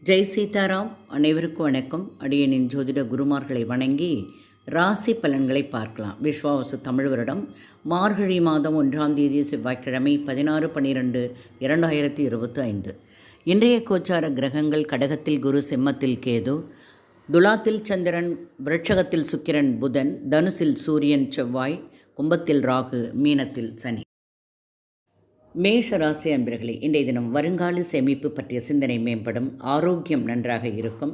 ஜெய் சீதாராம். அனைவருக்கும் வணக்கம். அடியனின் ஜோதிட குருமார்களை வணங்கி ராசி பலன்களை பார்க்கலாம். விஸ்வாவசு தமிழ் வருடம் மார்கழி மாதம் 1ஆம் தேதி செவ்வாய்க்கிழமை 16/12/2025. இன்றைய கோச்சார கிரகங்கள்: கடகத்தில் குரு, சிம்மத்தில் கேது, துலாத்தில் சந்திரன், விருட்சகத்தில் சுக்கிரன் புதன், தனுசில் சூரியன் செவ்வாய், கும்பத்தில் ராகு, மீனத்தில் சனி. மேஷ ராசி அன்பர்களே, இன்றைய தினம் வருங்கால சேமிப்பு பற்றிய சிந்தனை மேம்படும். ஆரோக்கியம் நன்றாக இருக்கும்.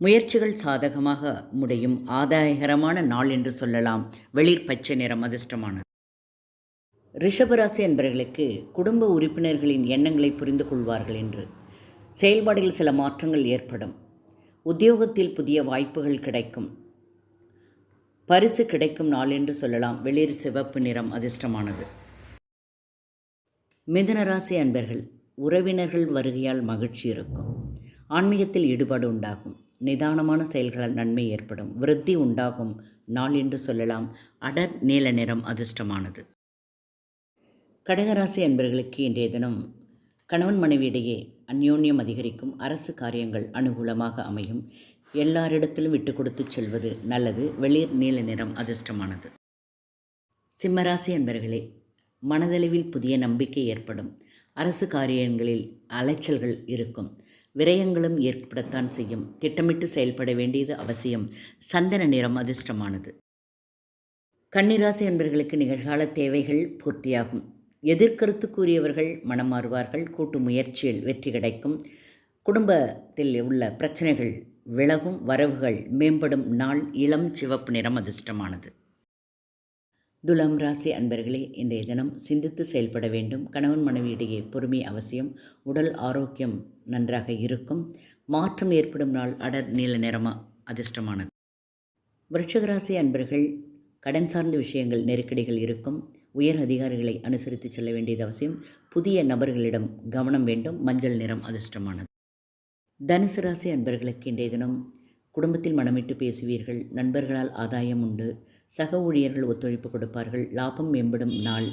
முயற்சிகள் சாதகமாக முடியும். ஆதாயகரமான நாள் என்று சொல்லலாம். வெளிர் பச்சை நிறம் அதிர்ஷ்டமானது. ரிஷபராசி அன்பர்களுக்கு குடும்ப உறுப்பினர்களின் எண்ணங்களை புரிந்து கொள்வார்கள் என்று. செயல்பாடுகளில் சில மாற்றங்கள் ஏற்படும். உத்தியோகத்தில் புதிய வாய்ப்புகள் கிடைக்கும். பரிசு கிடைக்கும் நாள் என்று சொல்லலாம். வெளிர் சிவப்பு நிறம் அதிர்ஷ்டமானது. மிதுனராசி அன்பர்கள், உறவினர்கள் வருகையால் மகிழ்ச்சி இருக்கும். ஆன்மீகத்தில் ஈடுபாடு உண்டாகும். நிதானமான செயல்களால் நன்மை ஏற்படும். விருத்தி உண்டாகும் நாள் என்று சொல்லலாம். அடர் நீல நிறம் அதிர்ஷ்டமானது. கடகராசி அன்பர்களுக்கு இன்றைய தினம் கணவன் மனைவியிடையே அந்யோன்யம் அதிகரிக்கும். அரசு காரியங்கள் அனுகூலமாக அமையும். எல்லாரிடத்திலும் விட்டு கொடுத்து செல்வது நல்லது. வெளிர் நீல நிறம் அதிர்ஷ்டமானது. சிம்மராசி அன்பர்களே, மனதளவில் புதிய நம்பிக்கை ஏற்படும். அரசு காரியங்களில் அலைச்சல்கள் இருக்கும். விரயங்களும் ஏற்படத்தான் செய்யும். திட்டமிட்டு செயல்பட வேண்டியது அவசியம். சந்தன நிறம் அதிர்ஷ்டமானது. கன்னிராசி என்பவர்களுக்கு நிகழ்கால தேவைகள் பூர்த்தியாகும். எதிர்கருத்து கூறியவர்கள் மனம் மாறுவார்கள். கூட்டு முயற்சியில் வெற்றி கிடைக்கும். குடும்பத்தில் உள்ள பிரச்சனைகள் விலகும். வரவுகள் மேம்படும் நாள். இளம் சிவப்பு நிறம் அதிர்ஷ்டமானது. துலாம் ராசி அன்பர்களே, இன்றைய தினம் சிந்தித்து செயல்பட வேண்டும். கணவன் மனைவியிடையே பொறுமை அவசியம். உடல் ஆரோக்கியம் நன்றாக இருக்கும். மாற்றம் ஏற்படும் நாள். அடர் நீல நிறமா அதிர்ஷ்டமானது. விருட்சிக ராசி அன்பர்கள், கடன் சார்ந்த விஷயங்கள் நெருக்கடிகள் இருக்கும். உயர் அதிகாரிகளை அனுசரித்து செல்ல வேண்டியது அவசியம். புதிய நபர்களிடம் கவனம் வேண்டும். மஞ்சள் நிறம் அதிர்ஷ்டமானது. தனுசு ராசி அன்பர்களுக்கு இன்றைய தினம் குடும்பத்தில் மனமிட்டு பேசுவீர்கள். நண்பர்களால் ஆதாயம் உண்டு. சக ஊழியர்கள் ஒத்துழைப்பு கொடுப்பார்கள். லாபம் மேம்படும் நாள்.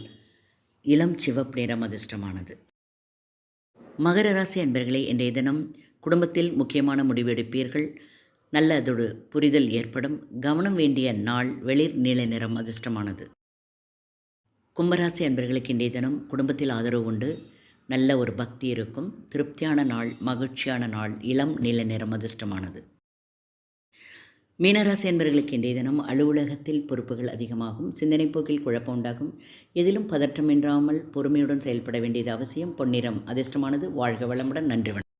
இளம் சிவப்பு நிறம் அதிர்ஷ்டமானது. மகர ராசி அன்பர்களே, இன்றைய தினம் குடும்பத்தில் முக்கியமான முடிவு எடுப்பீர்கள். நல்லதொரு புரிதல் ஏற்படும். கவனம் வேண்டிய நாள். வெளிர் நீல நிறம் அதிர்ஷ்டமானது. கும்பராசி அன்பர்களுக்கு இன்றைய தினம் குடும்பத்தில் ஆதரவு உண்டு. நல்ல ஒரு பக்தி இருக்கும். திருப்தியான நாள். மகிழ்ச்சியான நாள். இளம் நீல நிறம் அதிர்ஷ்டமானது. மீனராசி என்பவர்களுக்கு இன்றைய தினம் அலுவலகத்தில் பொறுப்புகள் அதிகமாகும். சிந்தனை போக்கில் குழப்பம் உண்டாகும். எதிலும் பதற்றமின்றாமல் பொறுமையுடன் செயல்பட வேண்டியது அவசியம். பொன்னிறம் அதிர்ஷ்டமானது. வாழ்க வளமுடன். நன்றி.